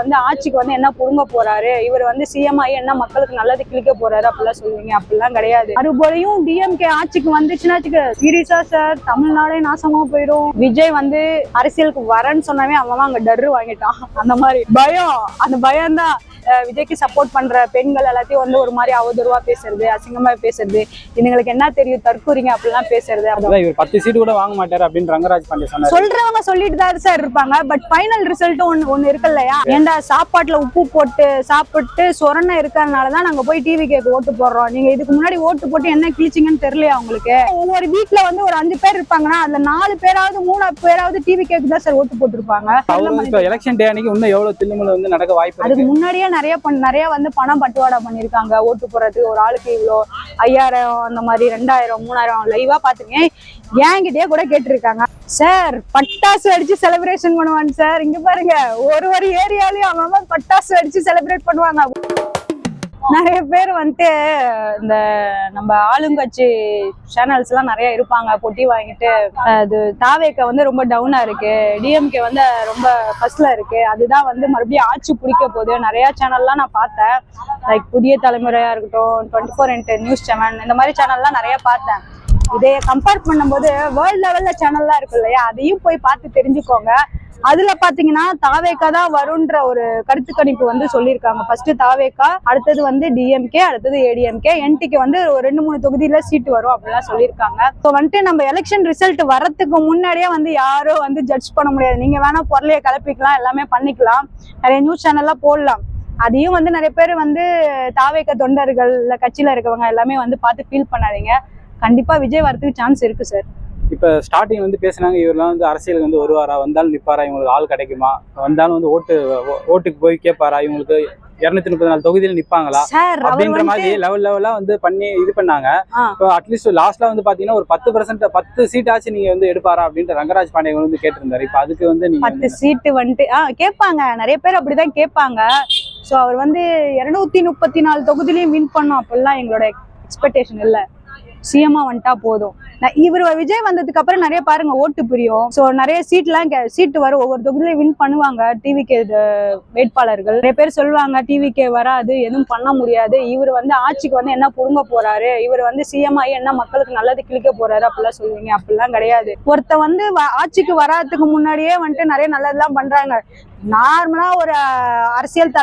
வந்து ஆட்சிக்கு வந்து என்ன புடுங்க போறாரு, இவர் வந்து சிஎம் ஆகி என்ன மக்களுக்கு நல்லது கிளிக்க போறாரு அப்படிலாம் சொல்லுவீங்க. அப்படிலாம் கிடையாது. மறுபடியும் டிஎம்கே ஆட்சிக்கு வந்துச்சுன்னா சீரியஸா சார் தமிழ்நாடே நாசமா போயிடும். விஜய் வந்து அரசியலுக்கு வரேன்னு சொன்னாவே அவன் அங்க டர்ரு வாங்கிட்டான். அந்த மாதிரி பயம், அந்த பயம் தான் விஜய்க்கு சப்போர்ட் பண்ற பெண்கள் எல்லாத்தையும் வந்து ஒரு மாதிரி அவதூறுவா பேசுறது, அசிங்கமா பேசுறது, இதுங்களுக்கு என்ன தெரியும் தற்கூறிங்க அப்படிலாம் பேசுறது. இவர் 10 சீட்டு கூட வாங்க மாட்டாரு அப்படின்னு ரங்கராஜ் பாண்டே சொன்னாரு. சொல்றவங்க சொல்லிட்டு தான் சார் இருப்பாங்க. பட் ஃபைனல் ரிசல்ட் ஒன்னு இருக்கு இல்லையா? ஏண்டா சாப்பாட்டுல உப்பு போட்டு சாப்பிட்டு சொரணை இருக்கிறதுனாலதான் நாங்க போய் டிவி கேக்கு ஓட்டு போடுறோம். நீங்க இதுக்கு முன்னாடி ஓட்டு போட்டு என்ன கிழிச்சிங்கன்னு தெரியலையா உங்களுக்கு? ஒவ்வொரு வீட்டுல வந்து ஒரு 5 பேர் இருப்பாங்கன்னா அதுல 4 பேராவது 3 பேராவது டிவி கேக்கு தான் சார் ஓட்டு போட்டுருப்பாங்க. எலெக்ஷன் டே அன்னைக்கு இன்னும் எவ்வளவு தில்லுமுல் வந்து நடக்க வாய்ப்பு? அதுக்கு முன்னாடியே நிறைய வந்து பணம் பட்டுவாடா பண்ணிருக்காங்க. ஓட்டு போறதுக்கு ஒரு ஆளுக்கு இவ்வளோ 5000 அந்த மாதிரி 2000 3000 லைவா பாத்துருக்கேன். என்கிட்டயே கூட கேட்டிருக்காங்க, சார் பட்டாசு அடிச்சு செலிப்ரேஷன் பண்ணுவாங்க சார். இங்க பாருங்க ஒரு ஏரியாலயும் அவன் பட்டாசு அடிச்சு செலிப்ரேட் பண்ணுவாங்க. நிறைய பேர் வந்துட்டு இந்த நம்ம ஆளுங்கட்சி சேனல்ஸ் எல்லாம் நிறைய இருப்பாங்க, பொட்டி வாங்கிட்டு அது தாவேக்க வந்து ரொம்ப டவுனா இருக்கு, டிஎம்கே வந்து ரொம்ப ஃபர்ஸ்ட்ல இருக்கு, அதுதான் வந்து மறுபடியும் ஆட்சி பிடிக்க போகுது. நிறைய சேனல்லாம் நான் பார்த்தேன். லைக் புதிய தலைமுறையா இருக்கட்டும், 24x நியூஸ் சேனல், இந்த மாதிரி சேனல்லாம் நிறைய பார்த்தேன். இதைய கம்பேர் பண்ணும்போது வேர்ல்ட் லெவல்ல சேனல்லாம் இருக்கு இல்லையா, அதையும் போய் பார்த்து தெரிஞ்சுக்கோங்க. அதுல பாத்தீங்கன்னா தாவேக்கா தான் வரும்ன்ற ஒரு கருத்து கணிப்பு வந்து சொல்லியிருக்காங்க. ஃபர்ஸ்ட் தாவேக்கா, அடுத்தது வந்து டிஎம்கே, அடுத்தது ஏடிஎம்கே, என்டிக்கு வந்து ஒரு 2-3 தொகுதியில சீட்டு வரும் அப்படிலாம் சொல்லியிருக்காங்க. ஸோ வந்துட்டு நம்ம எலெக்ஷன் ரிசல்ட் வரத்துக்கு முன்னாடியே வந்து யாரும் வந்து ஜட்ஜ் பண்ண முடியாது. நீங்க வேணா பொருளைய கிளப்பிக்கலாம், எல்லாமே பண்ணிக்கலாம், நிறைய நியூஸ் சேனல்லாம் போடலாம். அதையும் வந்து நிறைய பேர் வந்து தாவேக்கா தொண்டர்கள் இல்ல கட்சியில இருக்கவங்க எல்லாமே வந்து பார்த்து ஃபீல் பண்ணாதீங்க. கண்டிப்பா விஜய் வரதுக்கு சான்ஸ் இருக்கு சார். இப்போ ஸ்டார்டிங் வந்து பேசுனாங்க, இவரெல்லாம் வந்து அரசியலுக்கு வந்து வருவாரா, வந்தாலும் நிற்பாரா, இவங்களுக்கு ஆள் கிடைக்குமா, வந்தாலும் வந்து ஓட்டுக்கு போய் கேட்பாரா, இவங்களுக்கு 234 தொகுதியில் நிப்பாங்களா அப்படின்ற மாதிரி லெவலா வந்து பண்ணி இது பண்ணாங்க. இப்போ அட்லீஸ்ட் லாஸ்ட்ல வந்து பாத்தீங்கன்னா ஒரு 10% சீட் ஆச்சு நீங்க வந்து எடுப்பாரா அப்படின்ட்டு ரங்கராஜ் பாண்டே வந்து கேட்டிருந்தாரு. இப்ப அதுக்கு வந்து நீங்க 10 சீட்டு வந்துட்டு கேட்பாங்க, நிறைய பேர் அப்படிதான் கேட்பாங்க. ஸோ அவர் வந்து 234 தொகுதியிலையும் வின் பண்ணும் அப்படிலாம் எங்களோட எக்ஸ்பெக்டேஷன் இல்லை. சிஎம்மா வந்துட்டா போதும். இவர் விஜய் வந்ததுக்கு அப்புறம் நிறைய பாருங்க ஓட்டு புரியும். ஸோ நிறைய சீட்டு வரும், ஒவ்வொரு தொகுதியிலையும் வின் பண்ணுவாங்க டிவிகே வேட்பாளர்கள். நிறைய பேர் சொல்லுவாங்க டிவிகே வராது, எதுவும் பண்ண முடியாது, இவர் வந்து ஆட்சிக்கு வந்து என்ன புடுங்க போறாரு, இவர் வந்து சிஎம் ஆகி என்ன மக்களுக்கு நல்லது கிளிக்க போறாரு அப்படிலாம் சொல்லுவீங்க. அப்படிலாம் கிடையாது. ஒருத்த வந்து ஆட்சிக்கு வராதுக்கு முன்னாடியே வந்துட்டு நிறைய நல்லதெல்லாம் பண்றாங்க. நார்மலா ஒரு அரசியல்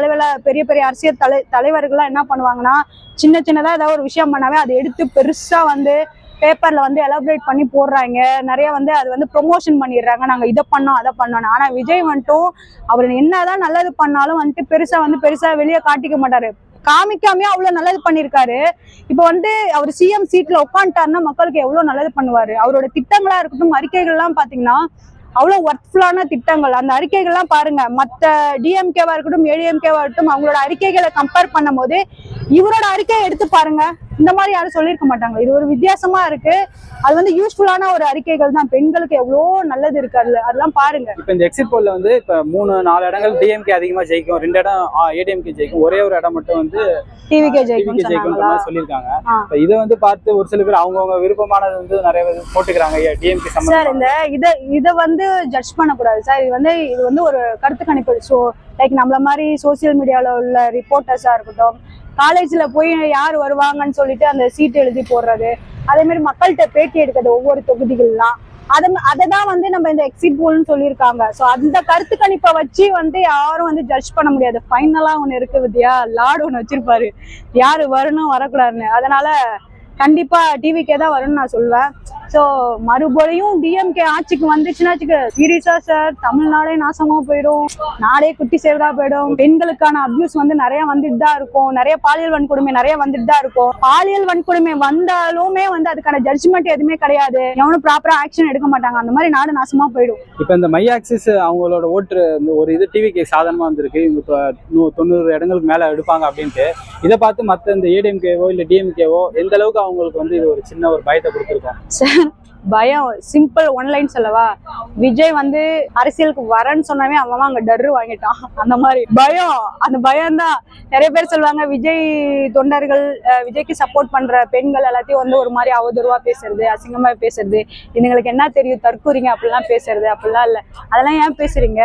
பெரிய அரசியல் தலைவர்கள்லாம் என்ன பண்ணுவாங்கன்னா, சின்னதா ஏதாவது ஒரு விஷயம் பண்ணாவே அதை எடுத்து பெருசா வந்து பேப்பர்ல வந்து எலாபரேட் பண்ணி போடுறாங்க. நிறைய வந்து அது வந்து ப்ரொமோஷன் பண்ணிடுறாங்க, நாங்க இதை பண்ணோம் அதை பண்ணோம். ஆனா விஜய் வந்துட்டும் அவர் என்னதான் நல்லது பண்ணாலும் வந்துட்டு பெருசா வெளியே காட்டிக்க மாட்டாரு. காமிக்காமே அவ்வளவு நல்லது பண்ணிருக்காரு. இப்ப வந்து அவர் சிஎம் சீட்ல உட்காந்துட்டாருன்னா மக்களுக்கு எவ்வளவு நல்லது பண்ணுவாரு. அவரோட திட்டங்களா இருக்கட்டும், அறிக்கைகள்லாம் பாத்தீங்கன்னா அவ்வளவு ஒர்க்ஃபுல்லான திட்டங்கள். அந்த அறிக்கைகள்லாம் பாருங்க, மற்ற டிஎம்கேவா இருக்கட்டும் ஏடிஎம்கேவா இருக்கட்டும், அவங்களோட அறிக்கைகளை கம்பேர் பண்ணும் போது இவரோட அறிக்கையை எடுத்து பாருங்க, இந்த மாதிரி யாரும் சொல்லியிருக்க மாட்டாங்க. இது ஒரு வித்தியாசமா இருக்கு. அது வந்து யூஸ்ஃபுல்லான ஒரு அறிக்கைகள் தான். பெண்களுக்கு எவ்வளோ நல்லது இருக்கு அதுல, அதெல்லாம் பாருங்க. இப்ப இந்த எக்ஸிட் போல்ல வந்து இப்ப 3-4 இடங்கள் டிஎம்கே அதிகமா ஜெயிக்கும், 2 இடம் ஏடிஎம்கே ஜெயிக்கும், ஒரே ஒரு இடம் மட்டும் வந்து டிவிகே ஜெயிக்கும் சொல்லியிருக்காங்க. இதை வந்து பார்த்து ஒரு சில பேர் அவங்கவுங்க விருப்பமானது வந்து நிறைய பேர் போட்டுக்கிறாங்க டிஎம்கே சார். இதை வந்து ஜட்ஜ் பண்ணக்கூடாது சார். இது வந்து ஒரு கருத்து கணிப்பு. ஸோ லைக் நம்மள மாதிரி சோசியல் மீடியாவில் உள்ள ரிப்போர்ட்டர்ஸா இருக்கட்டும், காலேஜ்ல போய் யார் வருவாங்கன்னு சொல்லிட்டு அந்த சீட் எழுதி போடுறது, அதே மாதிரி மக்கள்கிட்ட பேட்டி எடுக்கிறது ஒவ்வொரு தொகுதிகள்லாம், அதைதான் வந்து நம்ம இந்த எக்ஸிட் போல்னு சொல்லியிருக்காங்க. ஸோ அந்த கருத்து கணிப்பை வச்சு வந்து யாரும் வந்து ஜட்ஜ் பண்ண முடியாது. ஃபைனலா ஒன்று இருக்கு வித்யா, லார்டு ஒன்று வச்சிருப்பாரு, யாரு வரணும் வரக்கூடாதுன்னு. அதனால கண்டிப்பா டிவிக்கே தான் வரும்னு நான் சொல்லுவேன். ஸோ மறுபடியும் டிஎம்கே ஆட்சிக்கு வந்துச்சுன்னா சீரியஸா சார் தமிழ்நாடே நாசமா போயிடும், நாடே குட்டி சேவதா போயிடும். பெண்களுக்கான அபியூஸ் வந்து நிறைய வந்துட்டு தான் இருக்கும், நிறைய பாலியல் வன்கொடுமை நிறைய வந்துட்டு தான் இருக்கும். பாலியல் வன்கொடுமை வந்தாலுமே வந்து அதுக்கான ஜட்ஜ்மெண்ட் எதுவுமே கிடையாது, எவனும் ப்ராப்பரா ஆக்ஷன் எடுக்க மாட்டாங்க. அந்த மாதிரி நாடு நாசமா போயிடும். இப்ப இந்த மை ஆக்சிஸ் அவங்களோட ஓட்டு ஒரு இது டிவிக்கு சாதாரணமா வந்திருக்கு, இவங்க 90 இடங்களுக்கு மேல எடுப்பாங்க அப்படின்ட்டு. இதை பார்த்து மற்ற இந்த ஏடிஎம்கேவோ இல்ல டிஎம்கேவோ எந்த அளவுக்கு அவங்களுக்கு வந்து இது ஒரு சின்ன ஒரு பயத்தை கொடுத்துருக்கோம்? பயம் சிம்பிள் ஒன்லைன் சொல்லவா, விஜய் வந்து அரசியலுக்கு வரேன்னு சொன்னாவே அவன் அங்க டர்ரு வாங்கிட்டான். அந்த மாதிரி பயம், அந்த பயம் தான். நிறைய பேர் சொல்லுவாங்க விஜய் தொண்டர்கள் விஜய்க்கு சப்போர்ட் பண்ற பெண்கள் எல்லாத்தையும் வந்து ஒரு மாதிரி அவதூறுவா பேசுறது, அசிங்கமா பேசுறது, இதுங்களுக்கு என்ன தெரியும் தற்கூறிங்க அப்படிலாம் பேசுறது. அப்படிலாம் இல்லை. அதெல்லாம் ஏன் பேசுறீங்க?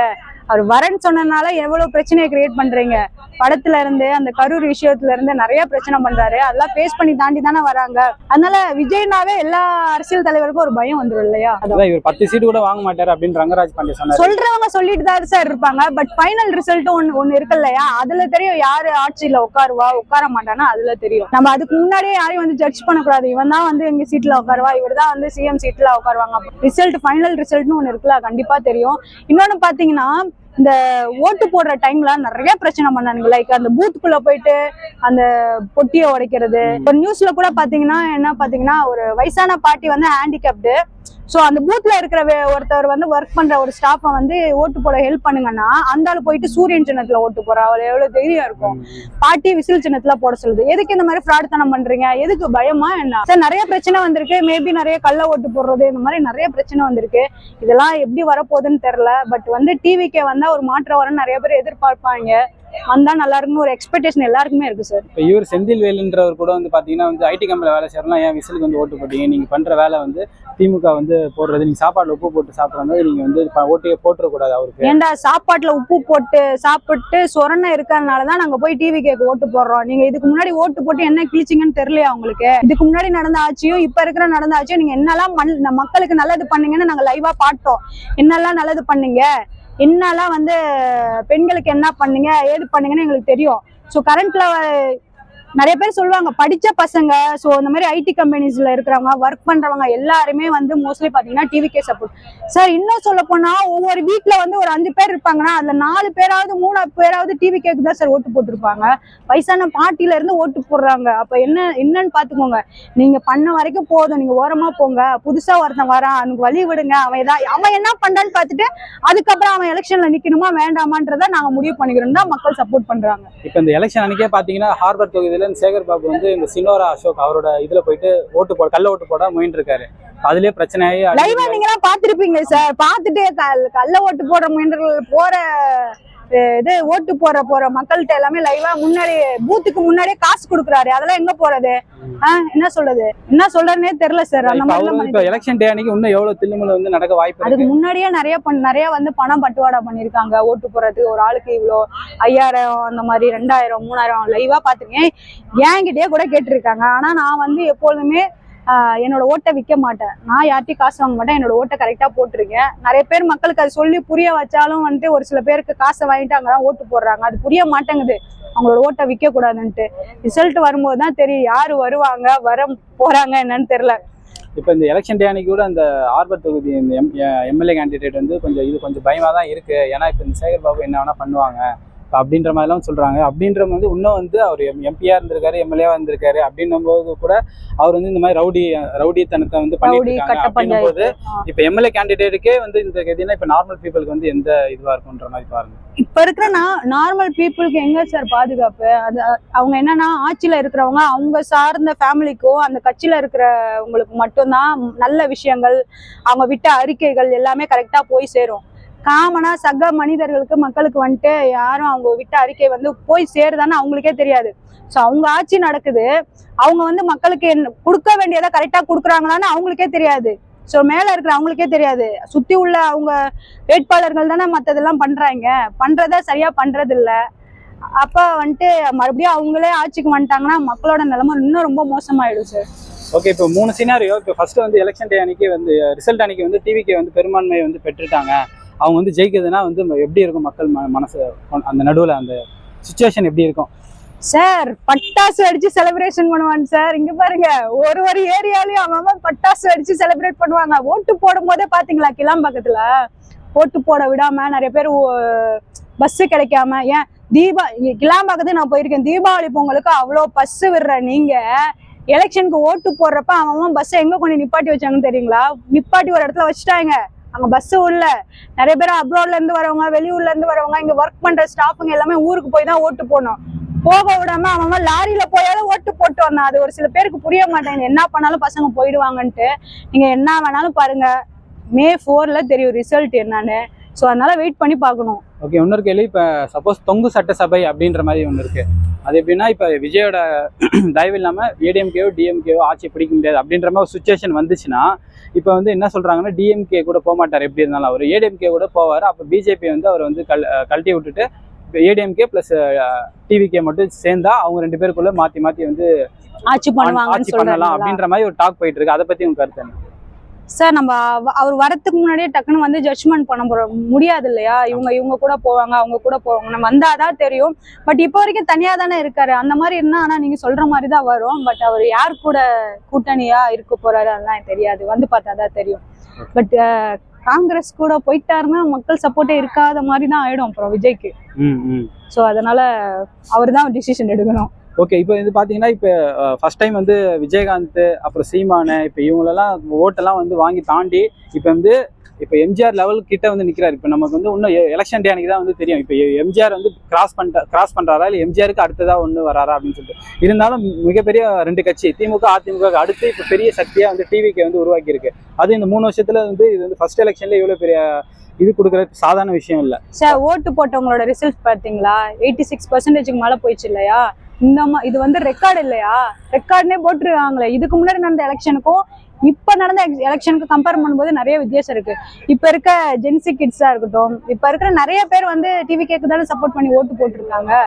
அவர் வரேன்னு சொன்னதுனால எவ்வளவு பிரச்சனையை கிரியேட் பண்றீங்க. படத்துல இருந்து அந்த கரூர் விஷயத்துல இருந்து நிறைய பிரச்சனை பண்றாரு. அதெல்லாம் ஃபேஸ் பண்ணி தாண்டி தானே வராங்க. அதனால விஜய்னாவே எல்லா அரசியல் தலைவருக்கும் ஒரு பயம் வந்துடும் இல்லையா? அதான் இவர் 10 சீட்டு கூட வாங்க மாட்டாரு அப்படின்னு ரங்கராஜ் பாண்டே சொன்னாரு. சொல்றவங்க சொல்லிட்டு தான் சார் இருப்பாங்க. பட் ஃபைனல் ரிசல்ட் ஒன்னு இருக்கு இல்லையா? அதுல தெரியும் யாரு ஆட்சியில உட்காருவா உட்கார மாட்டானா. அதுல தெரியும். நம்ம அதுக்கு முன்னாடியே யாரையும் வந்து ஜட்ஜ் பண்ணக்கூடாது. இவன் தான் வந்து எங்க சீட்ல உட்காருவா, இவர் தான் வந்து சிஎம் சீட்ல உட்காருவாங்க. ரிசல்ட் ஃபைனல் ரிசல்ட்னு ஒன்னு இருக்குல்ல, கண்டிப்பா தெரியும். இன்னொன்னு பாத்தீங்கன்னா இந்த ஓட்டு போடுற டைம்ல நிறைய பிரச்சனை பண்ணானுங்க. லைக் அந்த பூத்துக்குள்ள போயிட்டு அந்த பொட்டியை உடைக்கிறது. ஒரு நியூஸ்ல கூட பாத்தீங்கன்னா என்ன பாத்தீங்கன்னா ஒரு வயசான பாட்டி வந்து ஹேண்டிகேப்டு. சோ அந்த பூத்ல இருக்கிற ஒருத்தர் வந்து ஒர்க் பண்ற ஒரு ஸ்டாஃபை வந்து ஓட்டு போட ஹெல்ப் பண்ணுங்கன்னா அந்த ஆள் போயிட்டு சூரியன் சின்னத்துல ஓட்டு போறா. அவள் எவ்வளவு தைரியம் இருக்கும். பாட்டி விசில் சின்னத்துல போட சொல்லுது. எதுக்கு இந்த மாதிரி ஃப்ராட் தனம் பண்றீங்க? எதுக்கு பயமா என்ன? சார் நிறைய பிரச்சனை வந்திருக்கு. மேபி நிறைய கள்ள ஓட்டு போடுறது இந்த மாதிரி நிறைய பிரச்சனை வந்திருக்கு. இதெல்லாம் எப்படி வரப்போகுதுன்னு தெரியல. பட் வந்து டிவிக்கே வந்தா ஒரு மாற்றம் வரும்னு நிறைய பேர் எதிர்பார்ப்பாங்க. வந்தா நல்லா இருக்குன்னு ஒரு எக்ஸ்பெக்டேஷன் எல்லாருக்குமே இருக்கு சார். இப்போ இவர் செந்தில் வேலுன்றவர் கூட வந்து பாத்தீங்கன்னா வந்து ஐடி கம்பெனில வேலை செய்யறதுலாம் ஏன் விசிலுக்கு வந்து ஓட்டு போட்டீங்க? நீங்க பண்ற வேலை வந்து திமுக வந்து போடுறது, நீங்க சாப்பாடுல உப்பு போட்டு சாப்பிடுறது, நீங்க வந்து ஓட்டையே போட்டுறக்கூடாது அவருக்கு. ஏன்டா சாப்பாட்டுல உப்பு போட்டு சாப்பிட்டு சொரணை இருக்கிறதுனாலதான் நாங்க போய் டிவி கேக்கு ஓட்டு போடுறோம். நீங்க இதுக்கு முன்னாடி ஓட்டு போட்டு என்ன கிழிச்சிங்கன்னு தெரியலையா உங்களுக்கு? இதுக்கு முன்னாடி நடந்த ஆட்சியும் இப்ப இருக்கிற நடந்த ஆட்சியும் நீங்க என்னெல்லாம் மக்களுக்கு நல்லது பண்ணீங்கன்னு நாங்க லைவா பாட்டோம். என்னெல்லாம் நல்லது பண்ணீங்க, என்னெல்லாம் வந்து பெண்களுக்கு என்ன பண்ணீங்க ஏது பண்ணீங்கன்னு எங்களுக்கு தெரியும். ஸோ கரண்ட்ல நிறைய பேர் சொல்லுவாங்க படிச்ச பசங்க. ஸோ இந்த மாதிரி ஐடி கம்பெனிஸ்ல இருக்கிறவங்க ஒர்க் பண்றவங்க எல்லாருமே வந்து மோஸ்ட்லி பாத்தீங்கன்னா டிவிக்கே சப்போர்ட். சார் இன்னும் சொல்ல போனா ஒவ்வொரு வீட்டுல வந்து ஒரு 5 பேர் இருப்பாங்கன்னா அதுல 4 பேராவது 3 பேராவது டிவிக்கேக்கு தான் சார் ஓட்டு போட்டிருப்பாங்க. வயசான பாட்டில இருந்து ஓட்டு போடுறாங்க. அப்ப என்னன்னு பாத்துக்கோங்க. நீங்க பண்ண வரைக்கும் போதும், நீங்க ஓரமா போங்க. புதுசா ஒருத்தன் வரான், அவனுக்கு வழி விடுங்க. அவன் என்ன பண்றான்னு பாத்துட்டு அதுக்கப்புறம் அவன் எலெக்ஷன்ல நிக்கணுமா வேண்டாமான்றத நாங்க முடிவு பண்ணிக்கிறோம் தான் மக்கள் சப்போர்ட் பண்றாங்க. இப்ப இந்த எலெக்ஷன் அன்னைக்கே பாத்தீங்கன்னா ஹார்பர் தொகுதியில சேகர் பாபு வந்து இந்த சினோரா அசோக் அவரோட இதுல போயிட்டு கள்ள ஓட்டு போட முயன்று இருக்காரு. அதுலயே பிரச்சனையாகி லைவா நீங்க எல்லாம் பாத்துருப்பீங்க சார். பாத்துட்டு கள்ள ஓட்டு போட முயன்று போற இது ஓட்டு போற மக்கள்கிட்ட எல்லாமே லைவா முன்னாடி பூத்துக்கு முன்னாடியே காசு கொடுக்குறாரு. அதெல்லாம் எங்க போறது? என்ன சொல்றதுன்னே தெரியல சார். அந்த மாதிரி எலெக்ஷன் டே அன்னைக்கு இன்னும் எவ்வளவு தில்லுமுல்லு வந்து நடக்க வாய்ப்பு. அதுக்கு முன்னாடியே நிறைய வந்து பணம் பட்டுவாடா பண்ணிருக்காங்க. ஓட்டு போறதுக்கு ஒரு ஆளுக்கு இவ்வளோ 5000 அந்த மாதிரி 2000 3000 லைவா பாத்துருக்கேன். என்கிட்டயே கூட கேட்டிருக்காங்க. ஆனா நான் வந்து எப்பொழுதுமே என்னோட ஓட்டை விற்க மாட்டேன். நான் யார்ட்டையும் காசு வாங்க மாட்டேன். என்னோட ஓட்டை கரெக்டா போட்டிருக்கேன். நிறைய பேர் மக்களுக்கு அது சொல்லி புரிய வச்சாலும் வந்துட்டு ஒரு சில பேருக்கு காசை வாங்கிட்டு அங்கதான் ஓட்டு போடுறாங்க. அது புரிய மாட்டேங்குது அவங்களோட ஓட்டை விற்க கூடாதுன்ட்டு. ரிசல்ட் வரும்போது தான் தெரியும் யாரு வருவாங்க போறாங்க என்னன்னு தெரியல. இப்போ இந்த எலெக்ஷன் டே அன்னைக்கு கூட அந்த ஹார்பர் தொகுதி எம்எல்ஏ கேண்டிடேட் வந்து கொஞ்சம் பயமா தான் இருக்கு. ஏன்னா இப்போ இந்த சேகர் பாபு என்ன வேணா பண்ணுவாங்க அப்படின்ற மாதிரிலாம் சொல்றாங்க. அப்படின்ற வந்து இன்னும் வந்து அவர் எம்பியா இருந்திருக்காரு, எம்எல்ஏவா இருந்திருக்காரு. அப்படின்னும் போது கூட அவர் வந்து இந்த மாதிரி ரவுடித்தனத்தை வந்து பண்ணிட்டு இருக்காங்க. போது இப்ப எம்எல்ஏ கேண்டிடேட்டுக்கே வந்து இந்த கதினா இப்ப நார்மல் பீப்புளுக்கு வந்து எந்த இதுவா இருக்கும்ன்ற மாதிரி பாருங்க. இப்ப இருக்கிற நார்மல் பீப்புளுக்கு எங்க சார் பாதுகாப்பு? அது அவங்க என்னன்னா ஆட்சியில இருக்கிறவங்க அவங்க சார்ந்த ஃபேமிலிக்கோ அந்த கட்சியில இருக்கிறவங்களுக்கு மட்டும்தான் நல்ல விஷயங்கள், அவங்க விட்ட அறிக்கைகள் எல்லாமே கரெக்டா போய் சேரும். காமனா சக மனிதர்களுக்கு மக்களுக்கு வந்துட்டு யாரும் அவங்க விட்ட அறிக்கை வந்து போய் சேருதான்னு அவங்களுக்கே தெரியாது. ஸோ அவங்க ஆட்சி நடக்குது, அவங்க வந்து மக்களுக்கு கொடுக்க வேண்டியதை கரெக்டா கொடுக்குறாங்களான்னு அவங்களுக்கே தெரியாது. ஸோ மேல இருக்கிற அவங்களுக்கே தெரியாது. சுத்தி உள்ள அவங்க வேட்பாளர்கள் தானே மற்றதெல்லாம் பண்றத சரியா பண்றது இல்லை. அப்ப வந்துட்டு மறுபடியும் அவங்களே ஆட்சிக்கு வந்துட்டாங்கன்னா மக்களோட நிலைமை இன்னும் ரொம்ப மோசமாயிடும் சார். ஓகே, இப்போ 3 சினாரியோ. இப்போ ஃபர்ஸ்ட் வந்து எலெக்ஷன் டே அன்னைக்கு வந்து ரிசல்ட் அன்னைக்கு வந்து டிவிக்கு வந்து பெரும்பான்மையை வந்து பெற்றுட்டாங்க. அவங்க வந்து ஜெயிக்கிறதுனா வந்து எப்படி இருக்கும் மக்கள் மனசு? அந்த நடுவில் அந்த சிச்சுவேஷன் எப்படி இருக்கும் சார்? பட்டாசு அடிச்சு செலிப்ரேஷன் பண்ணுவாங்க சார். இங்க பாருங்க ஒரு ஏரியாலையும் அவன் பட்டாசு அடிச்சு செலிப்ரேட் பண்ணுவாங்க. ஓட்டு போடும் போதே பாத்தீங்களா கிளாம்பாக்கத்துல ஓட்டு போட விடாம நிறைய பேர் பஸ் கிடைக்காம. ஏன் கிளாம்பாக்கத்துக்கு நான் போயிருக்கேன். தீபாவளி பொங்கலுக்கு அவ்வளோ பஸ் விடுற நீங்க எலெக்ஷனுக்கு ஓட்டு போடுறப்ப அவன் பஸ்ஸை எங்க கொண்டு நிப்பாட்டி வச்சாங்கன்னு தெரியுங்களா? நிப்பாட்டி ஒரு இடத்துல வச்சுட்டாங்க. அங்க பஸ் உள்ள நிறைய பேர் அப்ராட்ல இருந்து வரவங்க, வெளியூர்ல இருந்து வரவங்க, இங்க ஒர்க் பண்ற ஸ்டாஃபுங்க எல்லாமே ஊருக்கு போய் தான் ஓட்டு போடணும். போக விடாம அவன் லாரியில போயாலும் ஓட்டு போட்டு வந்தான். அது ஒரு சில பேருக்கு புரிய மாட்டேங்குது. என்ன பண்ணாலும் பசங்க போயிடுவாங்கன்ட்டு. நீங்க என்ன வேணாலும் பாருங்க, May 4 தெரியும் ரிசல்ட் என்னன்னு. ஸோ அதனால வெயிட் பண்ணி பார்க்கணும். ஓகே, இன்னொரு கேள்வி. இப்போ சப்போஸ் தொங்கு சட்டசபை அப்படின்ற மாதிரி ஒன்று இருக்கு. அது எப்படின்னா இப்ப விஜயோட தயவு இல்லாம ஏடிஎம்கேவோ டிஎம்கேவோ ஆட்சி பிடிக்க முடியாது அப்படின்ற மாதிரி ஒரு சுச்சுவேஷன் வந்துச்சுன்னா இப்ப வந்து என்ன சொல்றாங்கன்னா டிஎம்கே கூட போக மாட்டார், எப்படி இருந்தாலும் அவர் ஏடிஎம்கே கூட போவார். அப்ப பிஜேபி வந்து அவர் வந்து கழட்டி விட்டுட்டு ஏடிஎம்கே பிளஸ் டிவிகே மட்டும் சேர்ந்தா அவங்க 2 பேருக்குள்ள மாத்தி மாத்தி வந்து ஆட்சி பண்ணலாம் அப்படின்ற மாதிரி ஒரு டாக் போயிட்டு இருக்கு. அதை பத்தி உங்க கருத்து என்ன? சார் நம்ம அவர் வரத்துக்கு முன்னாடியே டக்குன்னு வந்து ஜட்ஜ்மெண்ட் பண்ண முடியாது இல்லையா? இவங்க கூட போவாங்க, அவங்க கூட போவாங்க, நம்ம வந்தாதான் தெரியும். பட் இப்போ வரைக்கும் தனியா தானே இருக்காரு. அந்த மாதிரி இருந்தா ஆனா நீங்க சொல்ற மாதிரி தான் வரும். பட் அவர் யார் கூட கூட்டணியா இருக்க போறாரு அதெல்லாம் தெரியாது, வந்து பார்த்தாதான் தெரியும். பட் காங்கிரஸ் கூட போயிட்டாருன்னா மக்கள் சப்போர்ட்டே இருக்காத மாதிரி தான் ஆயிடும் அப்புறம் விஜய்க்கு. ஸோ அதனால அவர் தான் டிசிஷன் எடுக்கணும். ஓகே, இப்போ இது பார்த்தீங்கன்னா இப்போ ஃபர்ஸ்ட் டைம் வந்து விஜயகாந்த் அப்புறம் சீமானு இப்போ இவங்களெல்லாம் ஓட்டெல்லாம் வந்து வாங்கி தாண்டி இப்போ எம்ஜிஆர் லெவல் கிட்ட வந்து நிற்கிறாரு. இப்போ நமக்கு வந்து இன்னும் எலெக்ஷன் டே அன்னைக்கு தான் வந்து தெரியும் இப்போ எம்ஜிஆர் வந்து கிராஸ் பண்ணுறாரா இல்லை எம்ஜிஆருக்கு அடுத்ததாக ஒன்று வராரா அப்படின்னு சொல்லிட்டு. இருந்தாலும் மிகப்பெரிய 2 கட்சி திமுக அதிமுக அடுத்து இப்போ பெரிய சக்தியாக வந்து டிவிக்கு வந்து உருவாக்கியிருக்கு. அது இந்த 3 வருஷத்துல வந்து இது வந்து ஃபர்ஸ்ட் எலெக்ஷன்ல இவ்வளோ பெரிய இது கொடுக்குறது சாதாரண விஷயம் இல்லை சார். ஓட்டு போட்டவங்களோட ரிசல்ட் பார்த்தீங்களா? 86% மேலே போயிடுச்சு இல்லையா? இது வந்து ரெக்கார்டு இல்லையா? ரெக்கார்டுனே போட்டுருக்காங்களே. இதுக்கு முன்னாடி நடந்த எலெக்ஷனுக்கும் இப்ப நடந்த எலெக்ஷனுக்கு கம்பேர் பண்ணும்போது நிறைய வித்தியாசம் இருக்கு. இப்ப இருக்க ஜென்சி கிட்ஸா இருக்கட்டும், இப்ப இருக்கிற நிறைய பேர் வந்து டிவி கேக்கு தானே சப்போர்ட் பண்ணி ஓட்டு போட்டிருக்காங்க.